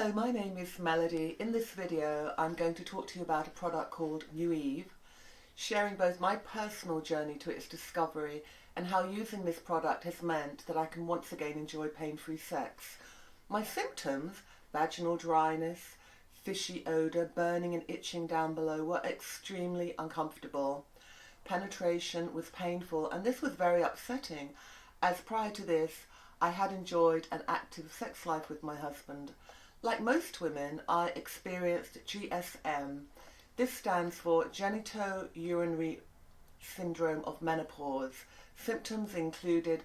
Hello, my name is Melody. In this video I'm going to talk to you about a product called NeuEve, sharing both my personal journey to its discovery and how using this product has meant that I can once again enjoy pain-free sex. My symptoms, vaginal dryness, fishy odor, burning and itching down below, were extremely uncomfortable. Penetration was painful, and this was very upsetting, as prior to this I had enjoyed an active sex life with my husband. Like most women, I experienced GSM. This stands for Genitourinary syndrome of menopause. Symptoms included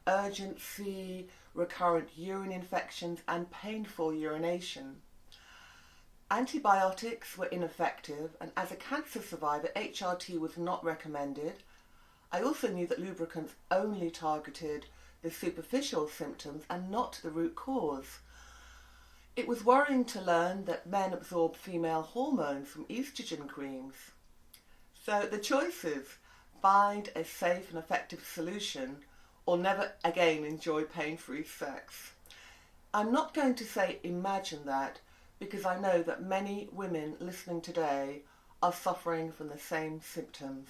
urgency, recurrent urine infections, and painful urination. Antibiotics were ineffective, and as a cancer survivor, HRT was not recommended. I also knew that lubricants only targeted the superficial symptoms and not the root cause. It was worrying to learn that men absorb female hormones from estrogen creams. So the choices: find a safe and effective solution or never again enjoy pain-free sex. I'm not going to say imagine that, because I know that many women listening today are suffering from the same symptoms.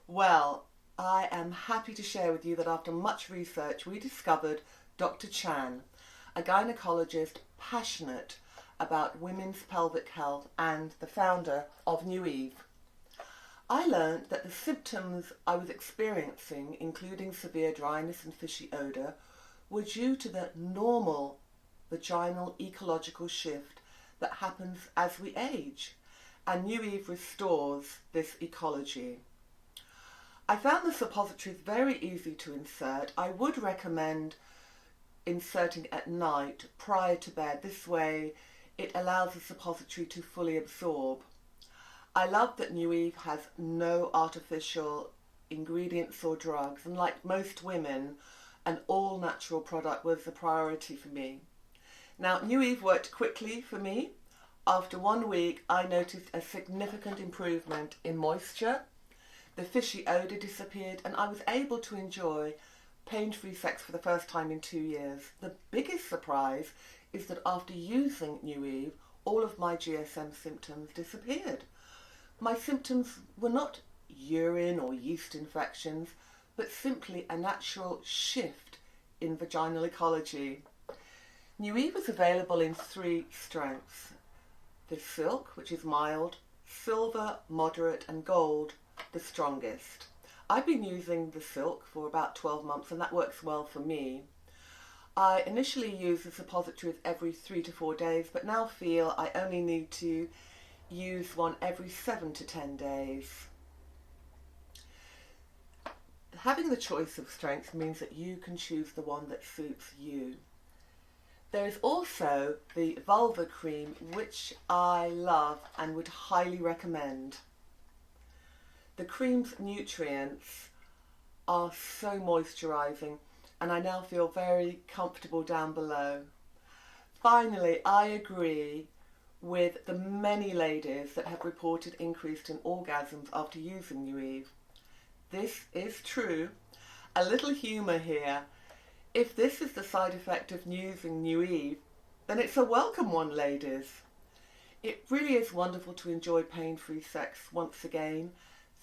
Well, I am happy to share with you that after much research we discovered Dr. Chang, a gynecologist passionate about women's pelvic health and the founder of NeuEve. I learned that the symptoms I was experiencing, including severe dryness and fishy odor, were due to the normal vaginal ecological shift that happens as we age, and NeuEve restores this ecology. I found the suppositories very easy to insert. I would recommend inserting at night prior to bed. This way it allows the suppository to fully absorb. I love that NeuEve has no artificial ingredients or drugs, and like most women, an all-natural product was the priority for me. Now, NeuEve worked quickly for me. After 1 week I noticed a significant improvement in moisture, the fishy odor disappeared, and I was able to enjoy pain-free sex for the first time in 2 years. The biggest surprise is that after using NeuEve, all of my GSM symptoms disappeared. My symptoms were not urine or yeast infections, but simply a natural shift in vaginal ecology. NeuEve is available in 3 strengths: the silk, which is mild, silver, moderate, and gold, the strongest. I've been using the silk for about 12 months, and that works well for me. I initially used the suppositories every 3 to 4 days, but now feel I only need to use one every 7 to 10 days. Having the choice of strengths means that you can choose the one that suits you. There is also the vulva cream, which I love and would highly recommend. The cream's nutrients are so moisturising, and I now feel very comfortable down below. Finally, I agree with the many ladies that have reported increase in orgasms after using NeuEve. This is true. A little humour here. If this is the side effect of using NeuEve, then it's a welcome one, ladies. It really is wonderful to enjoy pain-free sex once again.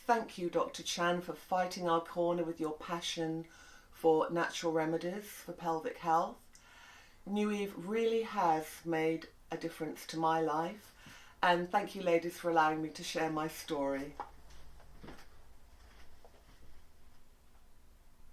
Thank you, Dr. Chang, for fighting our corner with your passion for natural remedies for pelvic health. NeuEve really has made a difference to my life, and thank you, ladies, for allowing me to share my story.